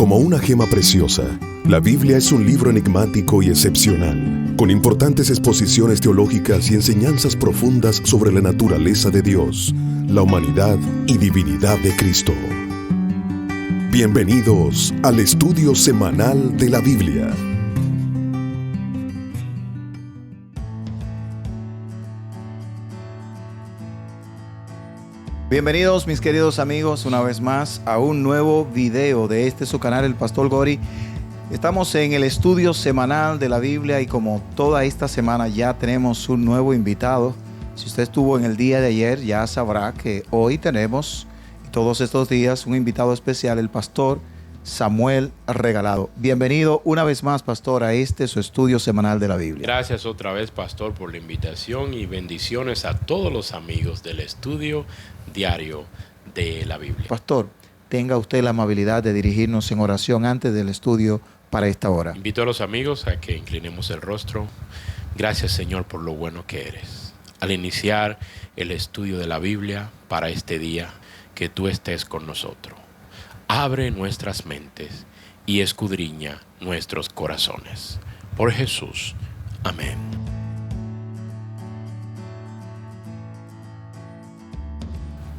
Como una gema preciosa, la Biblia es un libro enigmático y excepcional, con importantes exposiciones teológicas y enseñanzas profundas sobre la naturaleza de Dios, la humanidad y divinidad de Cristo. Bienvenidos al estudio semanal de la Biblia. Bienvenidos mis queridos amigos una vez más a un nuevo video de su canal El Pastor Gori. Estamos en el estudio semanal de la Biblia y como toda esta semana ya tenemos un nuevo invitado. Si usted estuvo en el día de ayer ya sabrá que hoy tenemos todos estos días un invitado especial, el pastor Samuel Regalado. Bienvenido una vez más, pastor, a su estudio semanal de la Biblia. Gracias otra vez, pastor, por la invitación y bendiciones a todos los amigos del estudio diario de la Biblia. Pastor, tenga usted la amabilidad de dirigirnos en oración antes del estudio para esta hora. Invito a los amigos a que inclinemos el rostro. Gracias, Señor, por lo bueno que eres. Al iniciar el estudio de la Biblia para este día, que tú estés con nosotros. Abre nuestras mentes y escudriña nuestros corazones. Por Jesús. Amén.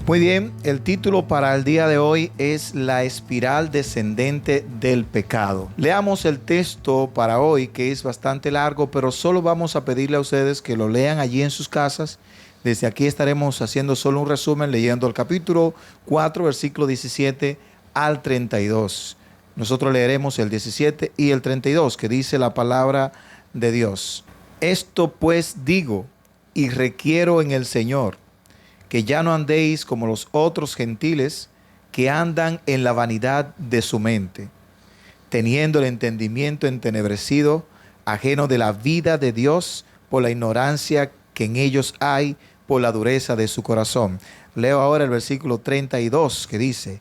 Muy bien, el título para el día de hoy es La espiral descendente del pecado. Leamos el texto para hoy, que es bastante largo, pero solo vamos a pedirle a ustedes que lo lean allí en sus casas. Desde aquí estaremos haciendo solo un resumen, leyendo el capítulo 4, versículo 17 al 32. Nosotros leeremos el 17 y el 32, que dice la palabra de Dios. Esto pues digo y requiero en el Señor, que ya no andéis como los otros gentiles que andan en la vanidad de su mente, teniendo el entendimiento entenebrecido, ajeno de la vida de Dios por la ignorancia que en ellos hay, por la dureza de su corazón. Leo ahora el versículo 32 que dice: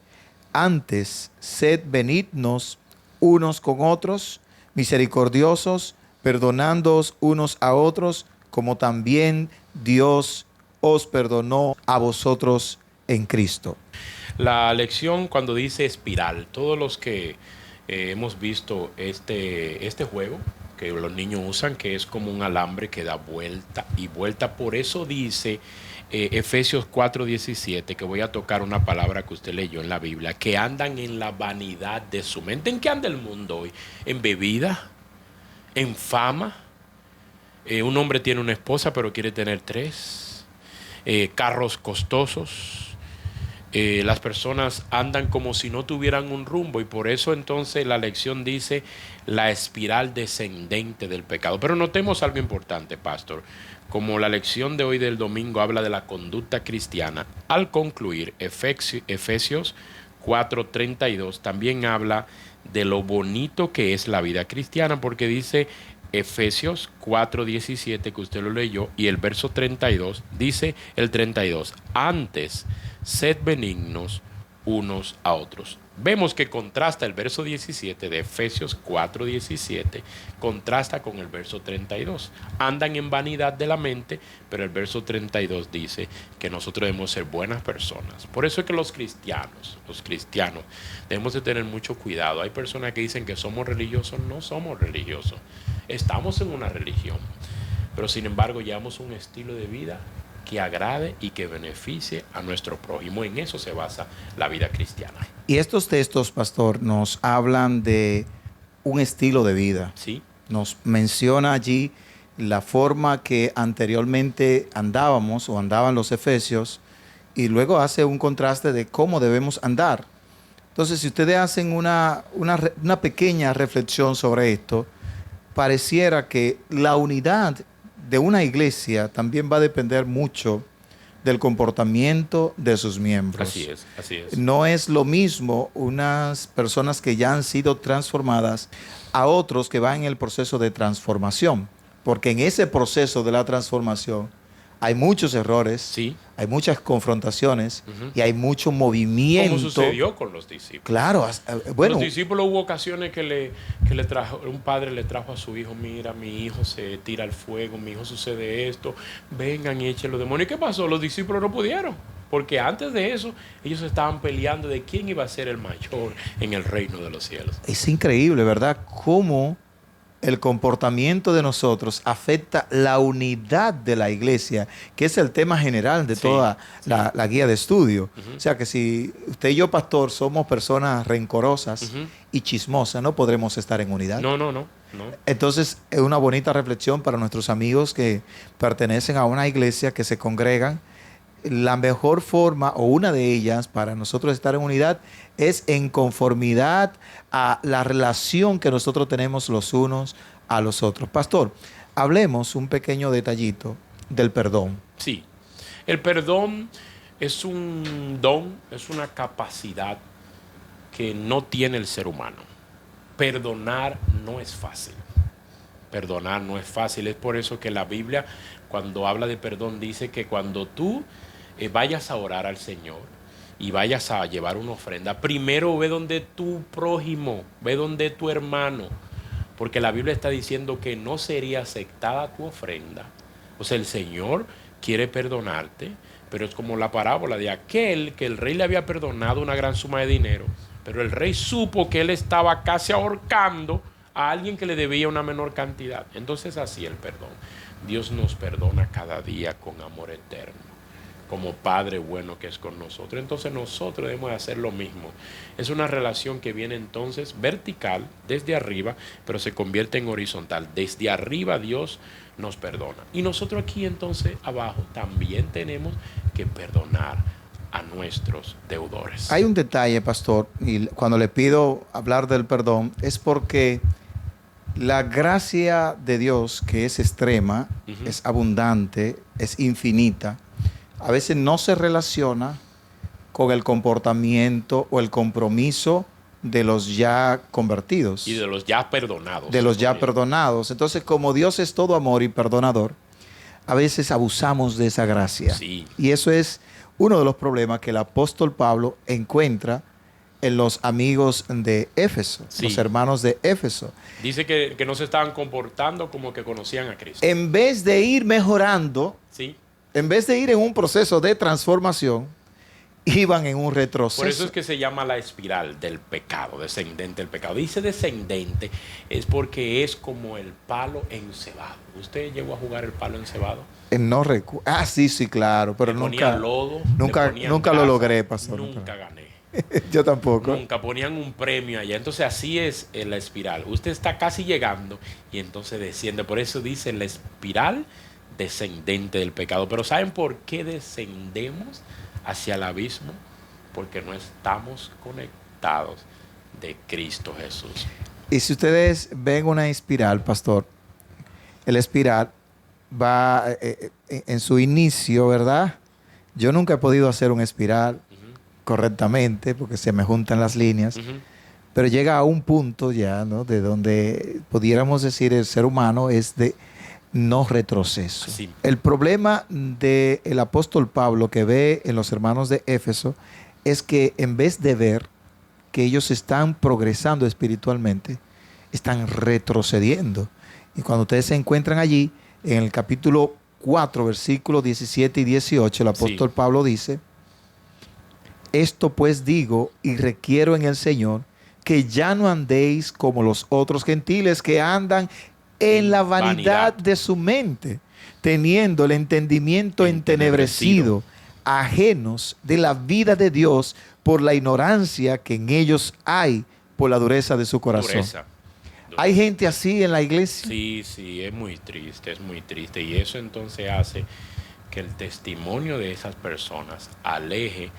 antes, sed benignos unos con otros, misericordiosos, perdonándoos unos a otros, como también Dios os perdonó a vosotros en Cristo. La lección cuando dice espiral, todos los que hemos visto este juego que los niños usan, que es como un alambre que da vuelta y vuelta, por eso dice Efesios 4:17, que voy a tocar una palabra que usted leyó en la Biblia, que andan en la vanidad de su mente. ¿En qué anda el mundo hoy? ¿En bebida? ¿En fama? Un hombre tiene una esposa pero quiere tener tres. Carros costosos. Las personas andan como si no tuvieran un rumbo, y por eso entonces la lección dice la espiral descendente del pecado. Pero notemos algo importante, pastor. Como la lección de hoy del domingo habla de la conducta cristiana, al concluir Efesios 4:32 también habla de lo bonito que es la vida cristiana, porque dice Efesios 4:17, que usted lo leyó, y el verso 32, dice el 32, antes, sed benignos unos a otros. Vemos que contrasta el verso 17 de Efesios 4:17, contrasta con el verso 32. Andan en vanidad de la mente, pero el verso 32 dice que nosotros debemos ser buenas personas. Por eso es que los cristianos debemos de tener mucho cuidado. Hay personas que dicen que somos religiosos. No somos religiosos. Estamos en una religión, pero sin embargo llevamos un estilo de vida que agrade y que beneficie a nuestro prójimo. En eso se basa la vida cristiana. Y estos textos, pastor, nos hablan de un estilo de vida. Sí. Nos menciona allí la forma que anteriormente andábamos o andaban los efesios, y luego hace un contraste de cómo debemos andar. Entonces, si ustedes hacen una pequeña reflexión sobre esto, pareciera que la unidad de una iglesia también va a depender mucho del comportamiento de sus miembros. Así es, así es. No es lo mismo unas personas que ya han sido transformadas a otros que van en el proceso de transformación, porque en ese proceso de la transformación hay muchos errores, sí, hay muchas confrontaciones, y hay mucho movimiento. Como sucedió con los discípulos. Claro, bueno. Los discípulos, hubo ocasiones que le trajo, un padre le trajo a su hijo: mira, mi hijo se tira al fuego, mi hijo sucede esto, vengan y echen los demonios. ¿Y qué pasó? Los discípulos no pudieron. Porque antes de eso, ellos estaban peleando de quién iba a ser el mayor en el reino de los cielos. Es increíble, ¿verdad? Cómo el comportamiento de nosotros afecta la unidad de la iglesia, que es el tema general de toda la guía de estudio. O sea que si usted y yo, pastor, somos personas rencorosas y chismosas, no podremos estar en unidad. No. Entonces, es una bonita reflexión para nuestros amigos que pertenecen a una iglesia, que se congregan. La mejor forma, o una de ellas, para nosotros estar en unidad, es en conformidad a la relación que nosotros tenemos los unos a los otros. Pastor, hablemos un pequeño detallito del perdón. Sí, el perdón es un don, es una capacidad que no tiene el ser humano. Perdonar no es fácil. Perdonar no es fácil. Es por eso que la Biblia, cuando habla de perdón, dice que cuando tú vayas a orar al Señor y vayas a llevar una ofrenda, primero ve donde tu prójimo, ve donde tu hermano, porque la Biblia está diciendo que no sería aceptada tu ofrenda. O sea, el Señor quiere perdonarte, pero es como la parábola de aquel que el rey le había perdonado una gran suma de dinero, pero el rey supo que él estaba casi ahorcando a alguien que le debía una menor cantidad. Entonces así el perdón. Dios nos perdona cada día con amor eterno, como Padre bueno que es con nosotros. Entonces nosotros debemos hacer lo mismo. Es una relación que viene entonces vertical, desde arriba, pero se convierte en horizontal. Desde arriba Dios nos perdona. Y nosotros aquí entonces abajo también tenemos que perdonar a nuestros deudores. Hay un detalle, pastor, y cuando le pido hablar del perdón, es porque la gracia de Dios, que es extrema, es abundante, es infinita, a veces no se relaciona con el comportamiento o el compromiso de los ya convertidos. Y de los ya perdonados. De los ya perdonados. Entonces, como Dios es todo amor y perdonador, a veces abusamos de esa gracia. Sí. Y eso es uno de los problemas que el apóstol Pablo encuentra en los amigos de Éfeso, los hermanos de Éfeso. Dice que no se estaban comportando como que conocían a Cristo. En vez de ir mejorando, en vez de ir en un proceso de transformación, iban en un retroceso. Por eso es que se llama la espiral del pecado, descendente del pecado. Dice descendente es porque es como el palo encebado. ¿Usted llegó a jugar el palo encebado? No recuerdo. Ah, sí, claro, pero nunca lo logré, pastor. Nunca gané. Yo tampoco. Nunca ponían un premio allá. Entonces así es la espiral. Usted está casi llegando y entonces desciende. Por eso dice la espiral descendente del pecado. Pero ¿saben por qué descendemos hacia el abismo? Porque no estamos conectados de Cristo Jesús. Y si ustedes ven una espiral, pastor, el espiral va en su inicio, ¿verdad? Yo nunca he podido hacer una espiral correctamente porque se me juntan las líneas, pero llega a un punto ya, ¿no?, de donde pudiéramos decir el ser humano es de no retroceso. Sí. El problema del apóstol Pablo que ve en los hermanos de Éfeso es que en vez de ver que ellos están progresando espiritualmente, están retrocediendo. Y cuando ustedes se encuentran allí, en el capítulo 4, versículos 17 y 18, el apóstol Pablo dice: esto pues digo y requiero en el Señor, que ya no andéis como los otros gentiles que andan en la vanidad de su mente, teniendo el entendimiento entenebrecido, ajenos de la vida de Dios por la ignorancia que en ellos hay por la dureza de su corazón. Dureza. ¿Hay gente así en la iglesia? Sí, es muy triste. Y eso entonces hace que el testimonio de esas personas aleje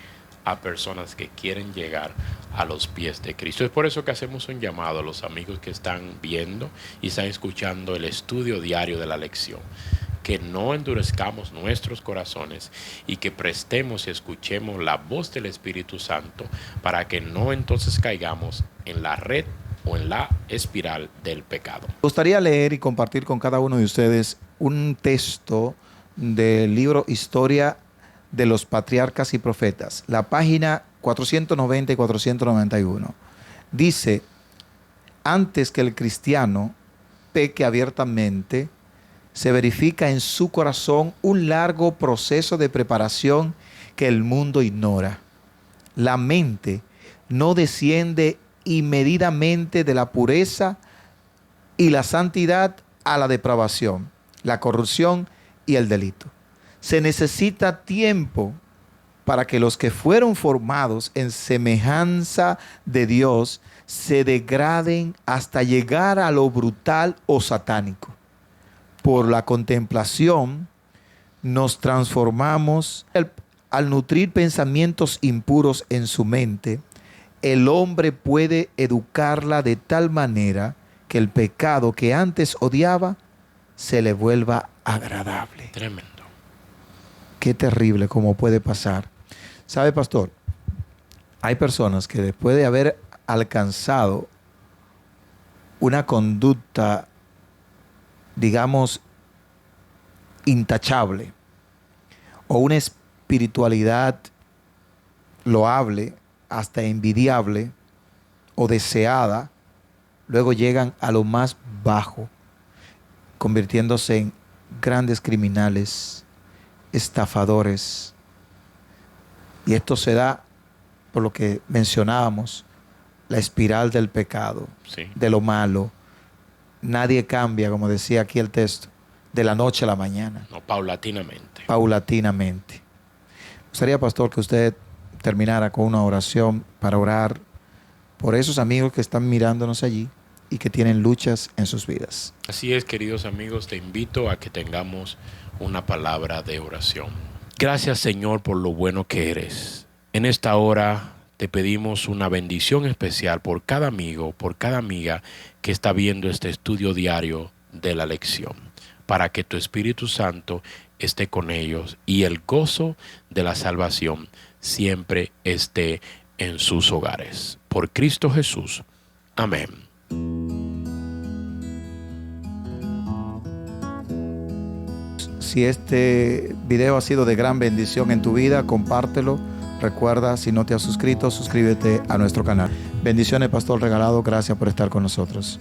a personas que quieren llegar a los pies de Cristo. Es por eso que hacemos un llamado a los amigos que están viendo y están escuchando el estudio diario de la lección, que no endurezcamos nuestros corazones y que prestemos y escuchemos la voz del Espíritu Santo para que no entonces caigamos en la red o en la espiral del pecado. Me gustaría leer y compartir con cada uno de ustedes un texto del libro Historia de los Patriarcas y Profetas, la página 490 y 491. Dice: antes que el cristiano peque abiertamente, se verifica en su corazón un largo proceso de preparación que el mundo ignora. La mente no desciende inmediatamente de la pureza y la santidad a la depravación, la corrupción y el delito. Se necesita tiempo para que los que fueron formados en semejanza de Dios se degraden hasta llegar a lo brutal o satánico. Por la contemplación nos transformamos. Al nutrir pensamientos impuros en su mente, el hombre puede educarla de tal manera que el pecado que antes odiaba se le vuelva agradable. Tremendo. Qué terrible cómo puede pasar. ¿Sabe, pastor? Hay personas que después de haber alcanzado una conducta, digamos, intachable, o una espiritualidad loable, hasta envidiable o deseada, luego llegan a lo más bajo, convirtiéndose en grandes criminales, estafadores. Y esto se da por lo que mencionábamos, la espiral del pecado, Sí. de lo malo. Nadie cambia, como decía aquí el texto, de la noche a la mañana, No, paulatinamente. paulatinamente. Me gustaría, pastor, que usted terminara con una oración para orar por esos amigos que están mirándonos allí y que tienen luchas en sus vidas. Así es, queridos amigos, te invito a que tengamos una palabra de oración. Gracias, Señor, por lo bueno que eres. En esta hora te pedimos una bendición especial por cada amigo, por cada amiga que está viendo este estudio diario de la lección, para que tu Espíritu Santo esté con ellos y el gozo de la salvación siempre esté en sus hogares. Por Cristo Jesús. Amén. Si este video ha sido de gran bendición en tu vida, compártelo. Recuerda, si no te has suscrito, suscríbete a nuestro canal. Bendiciones, Pastor Regalado. Gracias por estar con nosotros.